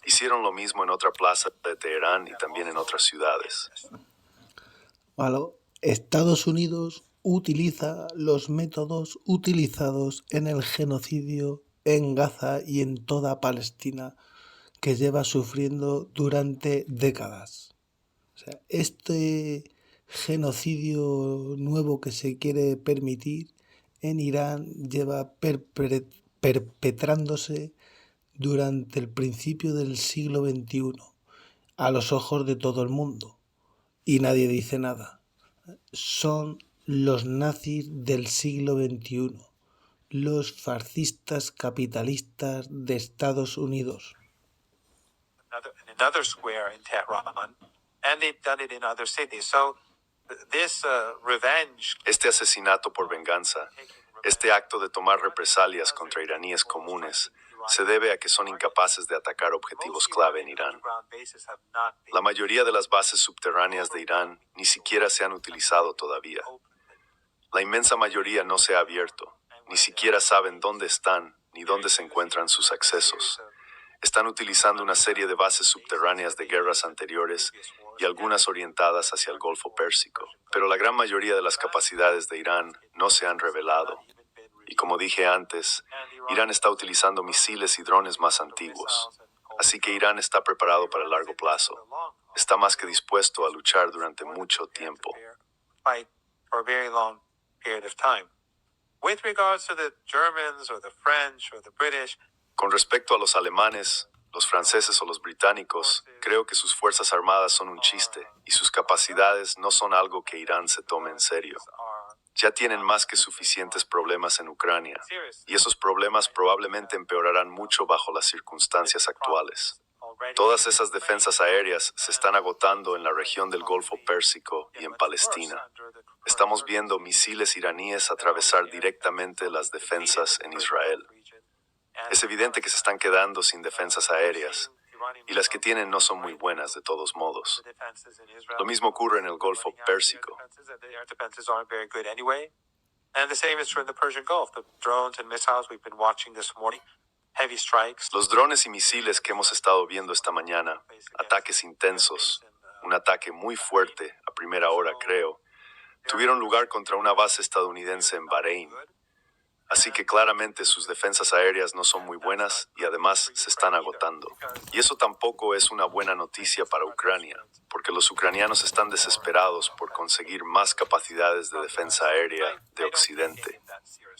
Hicieron lo mismo en otra plaza de Teherán y también en otras ciudades. Bueno, Estados Unidos utiliza los métodos utilizados en el genocidio en Gaza y en toda Palestina que lleva sufriendo durante décadas. O sea, este genocidio nuevo que se quiere permitir en Irán lleva perpetrándose durante el principio del siglo XXI a los ojos de todo el mundo y nadie dice nada. Son los nazis del siglo XXI, los fascistas capitalistas de Estados Unidos. Another square in Tehran, and they've done it in other cities. So this revenge. Este asesinato por venganza, este acto de tomar represalias contra iraníes comunes, se debe a que son incapaces de atacar objetivos clave en Irán. La mayoría de las bases subterráneas de Irán ni siquiera se han utilizado todavía. La inmensa mayoría no se ha abierto, ni siquiera saben dónde están ni dónde se encuentran sus accesos. Están utilizando una serie de bases subterráneas de guerras anteriores y algunas orientadas hacia el Golfo Pérsico. Pero la gran mayoría de las capacidades de Irán no se han revelado. Y como dije antes, Irán está utilizando misiles y drones más antiguos. Así que Irán está preparado para el largo plazo. Está más que dispuesto a luchar durante mucho tiempo. Con respecto a los alemanes, los franceses o los británicos, creo que sus fuerzas armadas son un chiste y sus capacidades no son algo que Irán se tome en serio. Ya tienen más que suficientes problemas en Ucrania, y esos problemas probablemente empeorarán mucho bajo las circunstancias actuales. Todas esas defensas aéreas se están agotando en la región del Golfo Pérsico y en Palestina. Estamos viendo misiles iraníes atravesar directamente las defensas en Israel. Es evidente que se están quedando sin defensas aéreas, y las que tienen no son muy buenas de todos modos. Lo mismo ocurre en el Golfo Pérsico. Los drones y misiles que hemos estado viendo esta mañana, ataques intensos, un ataque muy fuerte a primera hora creo, tuvieron lugar contra una base estadounidense en Bahrein. Así que claramente sus defensas aéreas no son muy buenas y además se están agotando. Y eso tampoco es una buena noticia para Ucrania, porque los ucranianos están desesperados por conseguir más capacidades de defensa aérea de Occidente.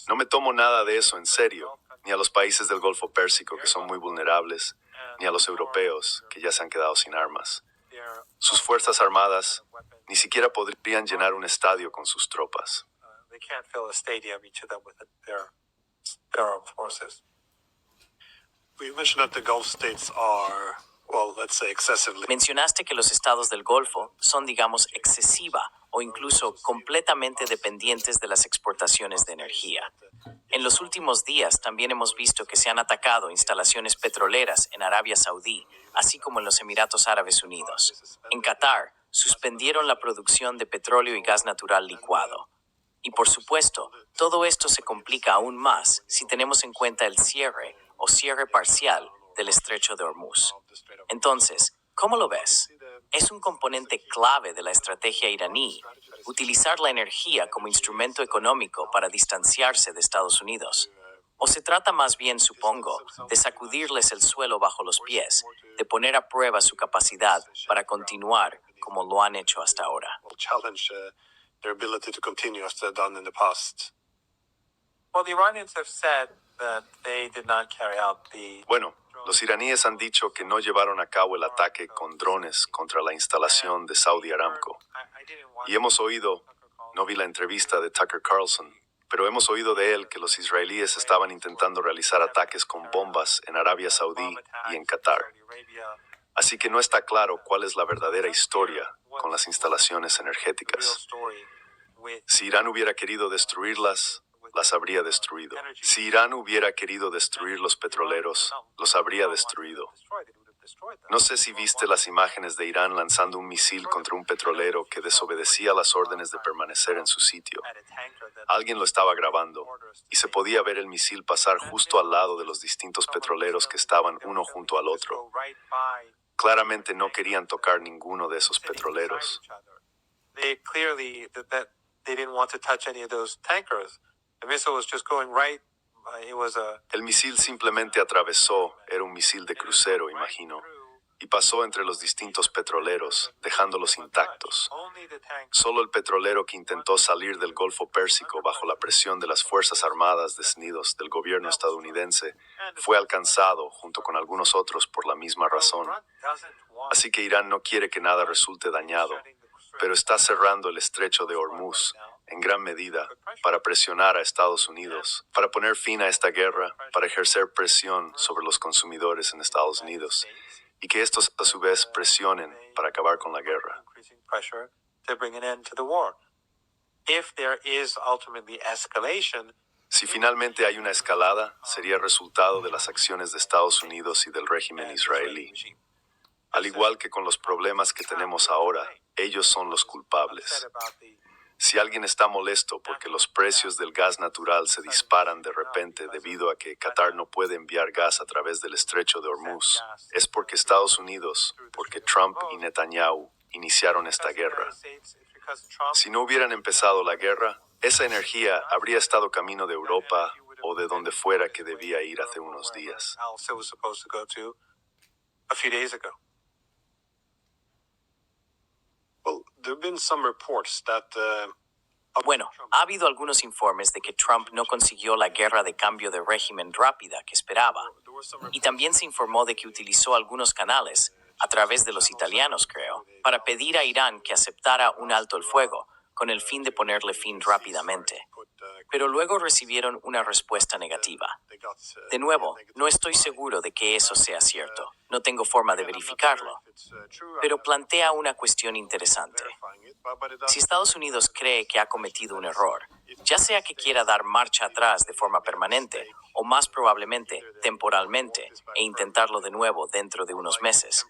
No me tomo nada de eso en serio, ni a los países del Golfo Pérsico que son muy vulnerables, ni a los europeos que ya se han quedado sin armas. Sus fuerzas armadas ni siquiera podrían llenar un estadio con sus tropas. Can't fill a stadium, each of them with their armed forces. We mentioned that the Gulf states are, well, let's say excessively. Mencionaste que los estados del Golfo son, digamos, excesiva o incluso completamente dependientes de las exportaciones de energía. En los últimos días también hemos visto que se han atacado instalaciones petroleras en Arabia Saudí, así como en los Emiratos Árabes Unidos. En Qatar, suspendieron la producción de petróleo y gas natural licuado. Y por supuesto, todo esto se complica aún más si tenemos en cuenta el cierre o cierre parcial del estrecho de Hormuz. Entonces, ¿cómo lo ves? Es un componente clave de la estrategia iraní utilizar la energía como instrumento económico para distanciarse de Estados Unidos. ¿O se trata más bien, supongo, de sacudirles el suelo bajo los pies, de poner a prueba su capacidad para continuar como lo han hecho hasta ahora? Bueno, los iraníes han dicho que no llevaron a cabo el ataque con drones contra la instalación de Saudi Aramco. Y hemos oído, no vi la entrevista de Tucker Carlson, pero hemos oído de él que los israelíes estaban intentando realizar ataques con bombas en Arabia Saudí y en Qatar. Así que no está claro cuál es la verdadera historia con las instalaciones energéticas. Si Irán hubiera querido destruirlas, las habría destruido. Si Irán hubiera querido destruir los petroleros, los habría destruido. No sé si viste las imágenes de Irán lanzando un misil contra un petrolero que desobedecía las órdenes de permanecer en su sitio. Alguien lo estaba grabando y se podía ver el misil pasar justo al lado de los distintos petroleros que estaban uno junto al otro. Claramente no querían tocar ninguno de esos petroleros. El misil simplemente atravesó, era un misil de crucero, imagino, y pasó entre los distintos petroleros, dejándolos intactos. Solo el petrolero que intentó salir del Golfo Pérsico bajo la presión de las Fuerzas Armadas desunidas del gobierno estadounidense fue alcanzado junto con algunos otros por la misma razón. Así que Irán no quiere que nada resulte dañado, pero está cerrando el estrecho de Hormuz en gran medida para presionar a Estados Unidos, para poner fin a esta guerra, para ejercer presión sobre los consumidores en Estados Unidos y que estos a su vez presionen para acabar con la guerra. Si finalmente hay una escalada, sería resultado de las acciones de Estados Unidos y del régimen israelí. Al igual que con los problemas que tenemos ahora, ellos son los culpables. Si alguien está molesto porque los precios del gas natural se disparan de repente debido a que Qatar no puede enviar gas a través del estrecho de Hormuz, es porque Estados Unidos, porque Trump y Netanyahu iniciaron esta guerra. Si no hubieran empezado la guerra, esa energía habría estado camino de Europa o de donde fuera que debía ir hace unos días. Bueno, ha habido algunos informes de que Trump no consiguió la guerra de cambio de régimen rápida que esperaba. Y también se informó de que utilizó algunos canales, a través de los italianos creo, para pedir a Irán que aceptara un alto el fuego, con el fin de ponerle fin rápidamente. Pero luego recibieron una respuesta negativa. De nuevo, no estoy seguro de que eso sea cierto. No tengo forma de verificarlo. Pero plantea una cuestión interesante. Si Estados Unidos cree que ha cometido un error, ya sea que quiera dar marcha atrás de forma permanente o más probablemente temporalmente e intentarlo de nuevo dentro de unos meses,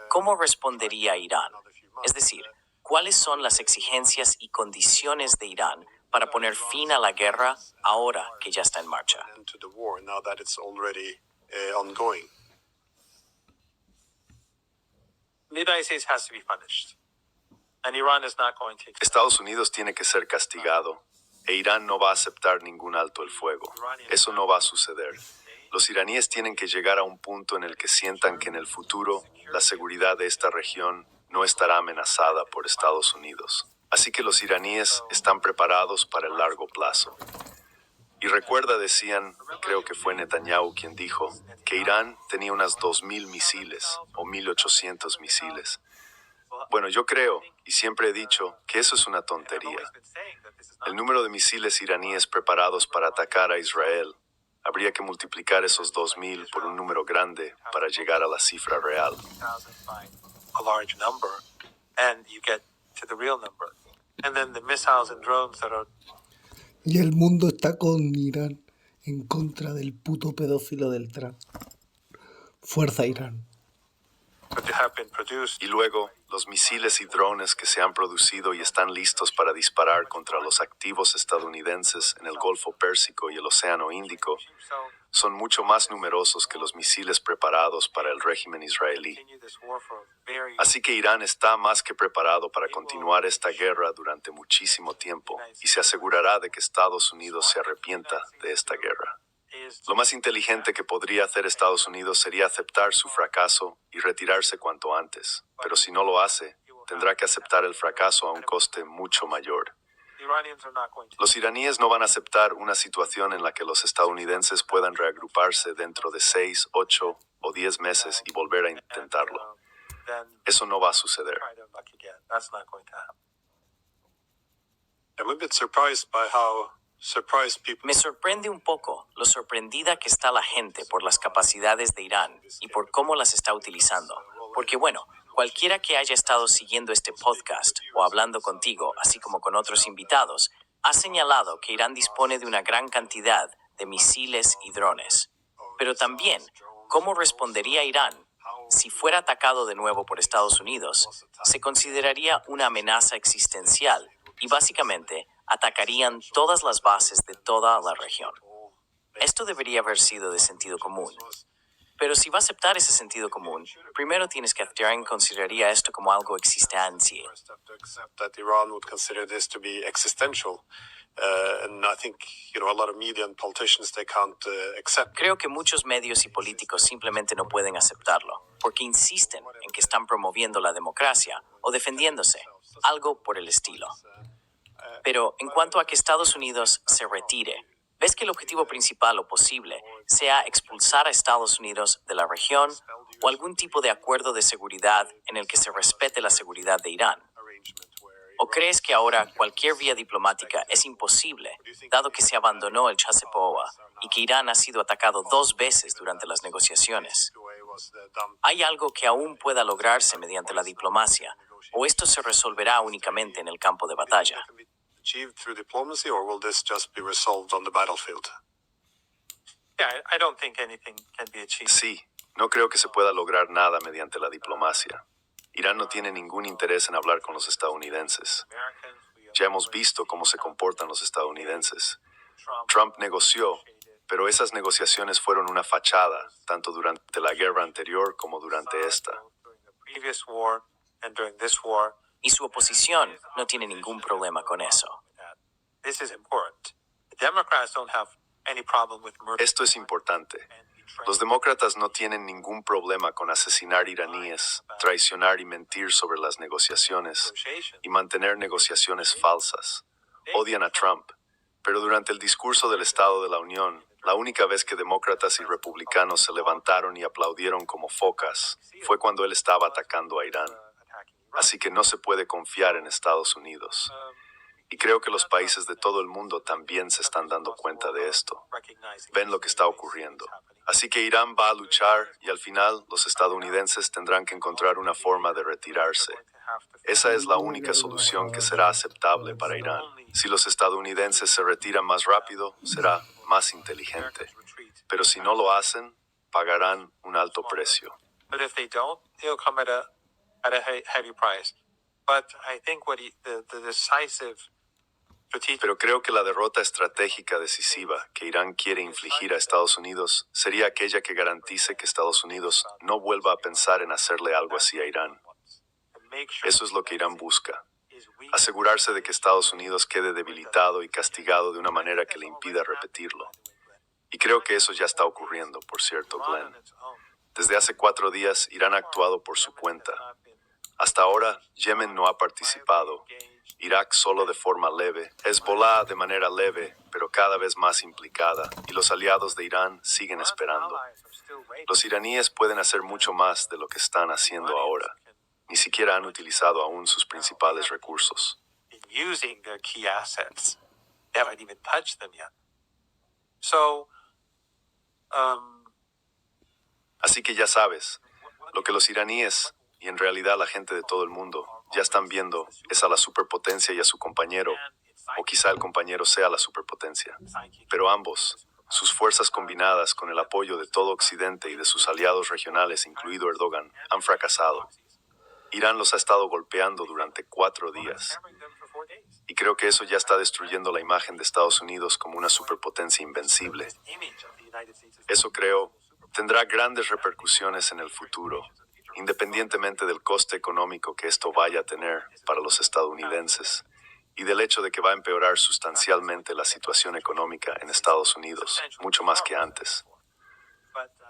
¿cómo respondería Irán? Es decir, ¿cuáles son las exigencias y condiciones de Irán para poner fin a la guerra ahora que ya está en marcha? Estados Unidos tiene que ser castigado e Irán no va a aceptar ningún alto el fuego. Eso no va a suceder. Los iraníes tienen que llegar a un punto en el que sientan que en el futuro la seguridad de esta región no estará amenazada por Estados Unidos. Así que los iraníes están preparados para el largo plazo. Y recuerda, decían, creo que fue Netanyahu quien dijo, que Irán tenía unas 2.000 misiles o 1.800 misiles. Bueno, yo creo, y siempre he dicho, que eso es una tontería. El número de misiles iraníes preparados para atacar a Israel, habría que multiplicar esos 2.000 por un número grande para llegar a la cifra real. Y el mundo está con Irán en contra del puto pedófilo del Trump. Fuerza Irán. Y luego, los misiles y drones que se han producido y están listos para disparar contra los activos estadounidenses en el Golfo Pérsico y el Océano Índico son mucho más numerosos que los misiles preparados para el régimen israelí. Así que Irán está más que preparado para continuar esta guerra durante muchísimo tiempo y se asegurará de que Estados Unidos se arrepienta de esta guerra. Lo más inteligente que podría hacer Estados Unidos sería aceptar su fracaso y retirarse cuanto antes, pero si no lo hace, tendrá que aceptar el fracaso a un coste mucho mayor. Los iraníes no van a aceptar una situación en la que los estadounidenses puedan reagruparse dentro de 6, 8 o 10 meses y volver a intentarlo. Eso no va a suceder. Me sorprende un poco lo sorprendida que está la gente por las capacidades de Irán y por cómo las está utilizando. Porque bueno, cualquiera que haya estado siguiendo este podcast o hablando contigo, así como con otros invitados, ha señalado que Irán dispone de una gran cantidad de misiles y drones. Pero también, ¿cómo respondería Irán? Si fuera atacado de nuevo por Estados Unidos, se consideraría una amenaza existencial y básicamente atacarían todas las bases de toda la región. Esto debería haber sido de sentido común. Pero si va a aceptar ese sentido común, primero tienes que actuar consideraría esto como algo existencial. Creo que muchos medios y políticos simplemente no pueden aceptarlo, porque insisten en que están promoviendo la democracia o defendiéndose, algo por el estilo. Pero en cuanto a que Estados Unidos se retire, ¿ves que el objetivo principal o posible sea expulsar a Estados Unidos de la región o algún tipo de acuerdo de seguridad en el que se respete la seguridad de Irán? ¿O crees que ahora cualquier vía diplomática es imposible, dado que se abandonó el JCPOA y que Irán ha sido atacado 2 veces durante las negociaciones? ¿Hay algo que aún pueda lograrse mediante la diplomacia, o esto se resolverá únicamente en el campo de batalla? Sí, no creo que se pueda lograr nada mediante la diplomacia. Irán no tiene ningún interés en hablar con los estadounidenses. Ya hemos visto cómo se comportan los estadounidenses. Trump negoció, pero esas negociaciones fueron una fachada, tanto durante la guerra anterior como durante esta. Y su oposición no tiene ningún problema con eso. Esto es importante. Los demócratas no tienen ningún problema con asesinar iraníes, traicionar y mentir sobre las negociaciones y mantener negociaciones falsas. Odian a Trump, pero durante el discurso del Estado de la Unión, la única vez que demócratas y republicanos se levantaron y aplaudieron como focas fue cuando él estaba atacando a Irán. Así que no se puede confiar en Estados Unidos. Y creo que los países de todo el mundo también se están dando cuenta de esto. Ven lo que está ocurriendo. Así que Irán va a luchar y al final los estadounidenses tendrán que encontrar una forma de retirarse. Esa es la única solución que será aceptable para Irán. Si los estadounidenses se retiran más rápido, será más inteligente. Pero si no lo hacen, pagarán un alto precio. Pero creo que la derrota estratégica decisiva que Irán quiere infligir a Estados Unidos sería aquella que garantice que Estados Unidos no vuelva a pensar en hacerle algo así a Irán. Eso es lo que Irán busca. Asegurarse de que Estados Unidos quede debilitado y castigado de una manera que le impida repetirlo. Y creo que eso ya está ocurriendo, por cierto, Glenn. Desde hace 4 días, Irán ha actuado por su cuenta. Hasta ahora, Yemen no ha participado. Irak solo de forma leve, Hezbollah de manera leve, pero cada vez más implicada, y los aliados de Irán siguen esperando. Los iraníes pueden hacer mucho más de lo que están haciendo ahora. Ni siquiera han utilizado aún sus principales recursos. Así que ya sabes, lo que los iraníes, y en realidad la gente de todo el mundo, ya están viendo es a la superpotencia y a su compañero, o quizá el compañero sea la superpotencia. Pero ambos, sus fuerzas combinadas con el apoyo de todo Occidente y de sus aliados regionales, incluido Erdogan, han fracasado. Irán los ha estado golpeando durante 4 días. Y creo que eso ya está destruyendo la imagen de Estados Unidos como una superpotencia invencible. Eso, creo, tendrá grandes repercusiones en el futuro, independientemente del coste económico que esto vaya a tener para los estadounidenses y del hecho de que va a empeorar sustancialmente la situación económica en Estados Unidos, mucho más que antes.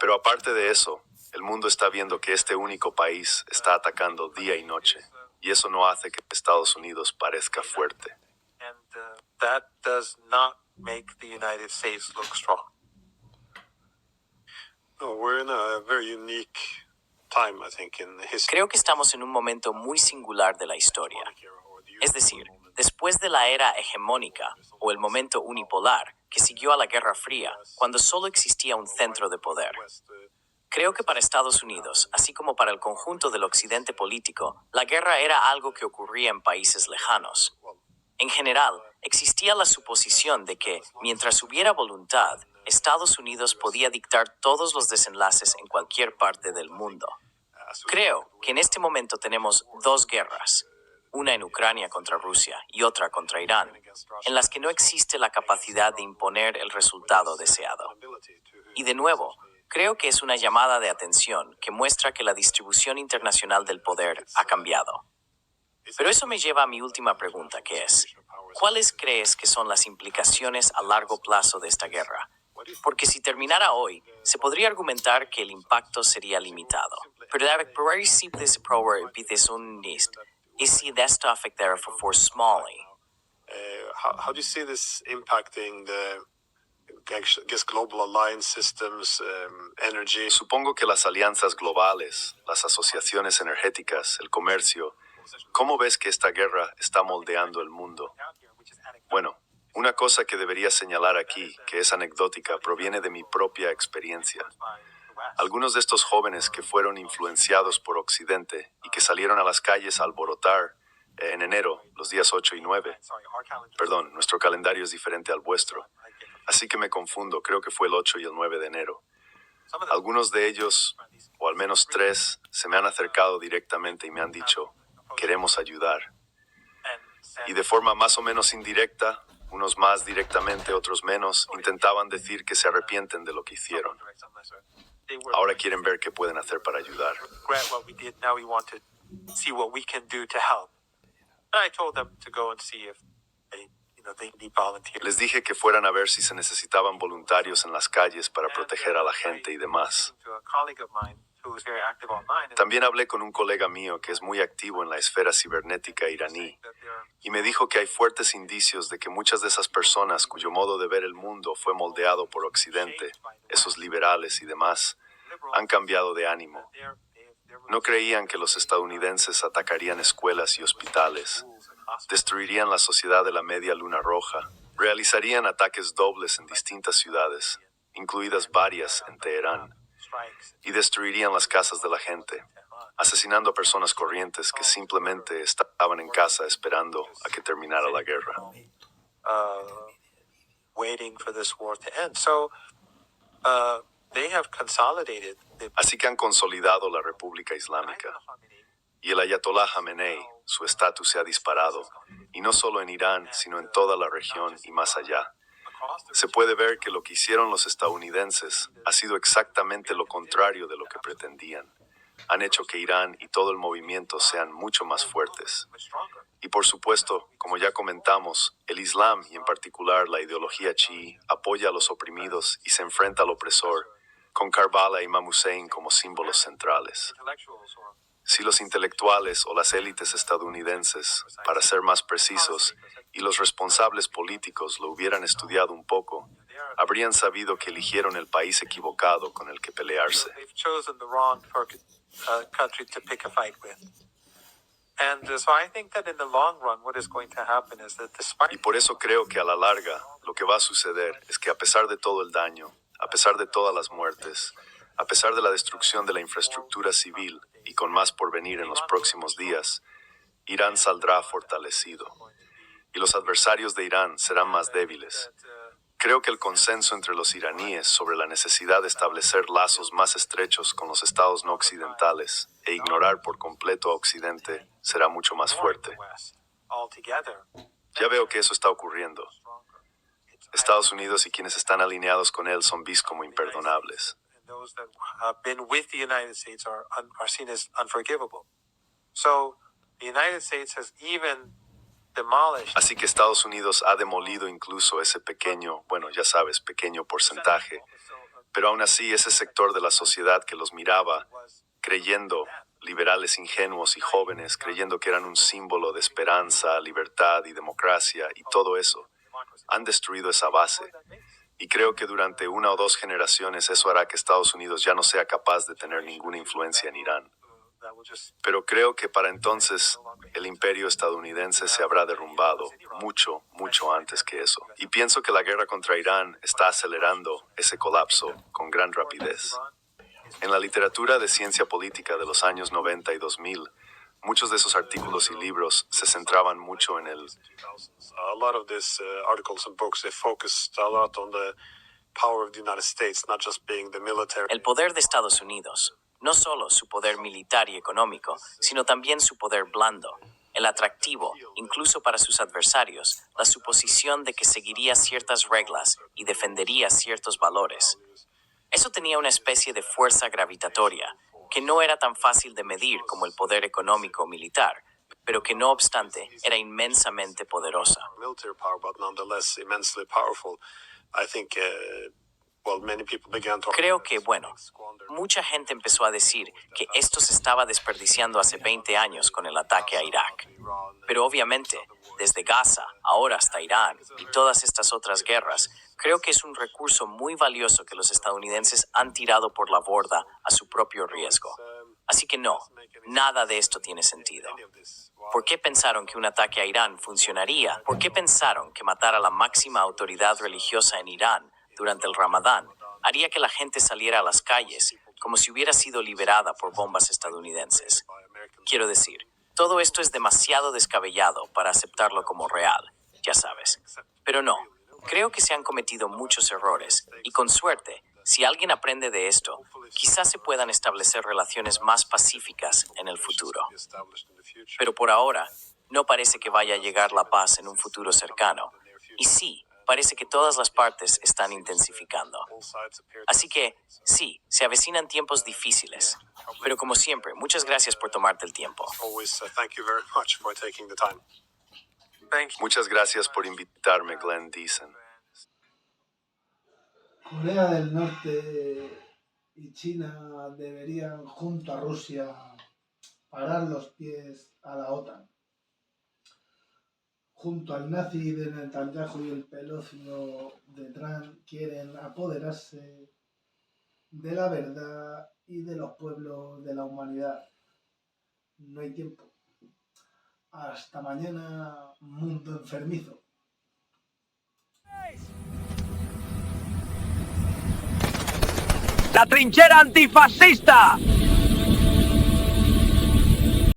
Pero aparte de eso, el mundo está viendo que este único país está atacando día y noche, y eso no hace que Estados Unidos parezca fuerte. That does not make the United States look strong. No, we're in a very unique time, I think, in history. Creo que estamos en un momento muy singular de la historia. Es decir, después de la era hegemónica o el momento unipolar que siguió a la Guerra Fría, cuando solo existía un centro de poder. Creo que para Estados Unidos, así como para el conjunto del occidente político, la guerra era algo que ocurría en países lejanos. En general, existía la suposición de que, mientras hubiera voluntad, Estados Unidos podía dictar todos los desenlaces en cualquier parte del mundo. Creo que en este momento tenemos dos guerras, una en Ucrania contra Rusia y otra contra Irán, en las que no existe la capacidad de imponer el resultado deseado. Y de nuevo, creo que es una llamada de atención que muestra que la distribución internacional del poder ha cambiado. Pero eso me lleva a mi última pregunta, que es, ¿cuáles crees que son las implicaciones a largo plazo de esta guerra? Porque si terminara hoy, se podría argumentar que el impacto sería limitado. Pero ¿y si esto afectara for Smalley? How do you see this impacting the, I guess, global alliance systems, energy? Supongo que las alianzas globales, las asociaciones energéticas, el comercio. ¿Cómo ves que esta guerra está moldeando el mundo? Bueno, una cosa que debería señalar aquí, que es anecdótica, proviene de mi propia experiencia. Algunos de estos jóvenes que fueron influenciados por Occidente y que salieron a las calles a alborotar en enero, los días 8 y 9. Perdón, nuestro calendario es diferente al vuestro. Así que me confundo, creo que fue el 8 y el 9 de enero. Algunos de ellos, o al menos 3, se me han acercado directamente y me han dicho, queremos ayudar. Y de forma más o menos indirecta, unos más directamente, otros menos, intentaban decir que se arrepienten de lo que hicieron. Ahora quieren ver qué pueden hacer para ayudar. Les dije que fueran a ver si se necesitaban voluntarios en las calles para proteger a la gente y demás. También hablé con un colega mío que es muy activo en la esfera cibernética iraní y me dijo que hay fuertes indicios de que muchas de esas personas cuyo modo de ver el mundo fue moldeado por Occidente, esos liberales y demás, han cambiado de ánimo. No creían que los estadounidenses atacarían escuelas y hospitales, destruirían la sociedad de la Media Luna Roja, realizarían ataques dobles en distintas ciudades, incluidas varias en Teherán, y destruirían las casas de la gente, asesinando a personas corrientes que simplemente estaban en casa esperando a que terminara la guerra. Así que han consolidado la República Islámica. Y el Ayatollah Jamenei, su estatus se ha disparado, y no solo en Irán, sino en toda la región y más allá. Se puede ver que lo que hicieron los estadounidenses ha sido exactamente lo contrario de lo que pretendían. Han hecho que Irán y todo el movimiento sean mucho más fuertes. Y por supuesto, como ya comentamos, el Islam y en particular la ideología chií apoya a los oprimidos y se enfrenta al opresor, con Karbala y Imam Hussein como símbolos centrales. Si los intelectuales o las élites estadounidenses, para ser más precisos, y los responsables políticos lo hubieran estudiado un poco, habrían sabido que eligieron el país equivocado con el que pelearse. Y por eso creo que a la larga lo que va a suceder es que a pesar de todo el daño, a pesar de todas las muertes, a pesar de la destrucción de la infraestructura civil y con más por venir en los próximos días, Irán saldrá fortalecido y los adversarios de Irán serán más débiles. Creo que el consenso entre los iraníes sobre la necesidad de establecer lazos más estrechos con los estados no occidentales e ignorar por completo a Occidente será mucho más fuerte. Ya veo que eso está ocurriendo. Estados Unidos y quienes están alineados con él son vistos como imperdonables. Así que Estados Unidos ha demolido incluso ese pequeño, bueno, ya sabes, pequeño porcentaje, pero aún así ese sector de la sociedad que los miraba, creyendo, liberales ingenuos y jóvenes, creyendo que eran un símbolo de esperanza, libertad y democracia y todo eso, han destruido esa base. Y creo que durante 1 o 2 generaciones eso hará que Estados Unidos ya no sea capaz de tener ninguna influencia en Irán. Pero creo que para entonces el imperio estadounidense se habrá derrumbado mucho, mucho antes que eso. Y pienso que la guerra contra Irán está acelerando ese colapso con gran rapidez. En la literatura de ciencia política de los años 90 y 2000, muchos de esos artículos y libros se centraban mucho en el El poder de Estados Unidos, no solo su poder militar y económico, sino también su poder blando, el atractivo, incluso para sus adversarios, la suposición de que seguiría ciertas reglas y defendería ciertos valores. Eso tenía una especie de fuerza gravitatoria, que no era tan fácil de medir como el poder económico o militar, pero que no obstante era inmensamente poderosa. Creo que, mucha gente empezó a decir que esto se estaba desperdiciando hace 20 años con el ataque a Irak. Pero obviamente, desde Gaza, ahora hasta Irán y todas estas otras guerras, creo que es un recurso muy valioso que los estadounidenses han tirado por la borda a su propio riesgo. Así que no, nada de esto tiene sentido. ¿Por qué pensaron que un ataque a Irán funcionaría? ¿Por qué pensaron que matar a la máxima autoridad religiosa en Irán durante el Ramadán haría que la gente saliera a las calles como si hubiera sido liberada por bombas estadounidenses? Quiero decir, todo esto es demasiado descabellado para aceptarlo como real, ya sabes. Pero no, creo que se han cometido muchos errores y con suerte, si alguien aprende de esto, quizás se puedan establecer relaciones más pacíficas en el futuro. Pero por ahora, no parece que vaya a llegar la paz en un futuro cercano. Y sí, parece que todas las partes están intensificando. Así que, sí, se avecinan tiempos difíciles. Pero como siempre, muchas gracias por tomarte el tiempo. Muchas gracias por invitarme, Glenn Deason. Corea del Norte y China deberían, junto a Rusia, parar los pies a la OTAN. Junto al nazi de Netanyahu y el pelócino de Trump, quieren apoderarse de la verdad y de los pueblos de la humanidad. No hay tiempo. Hasta mañana, mundo enfermizo. ¡La trinchera antifascista!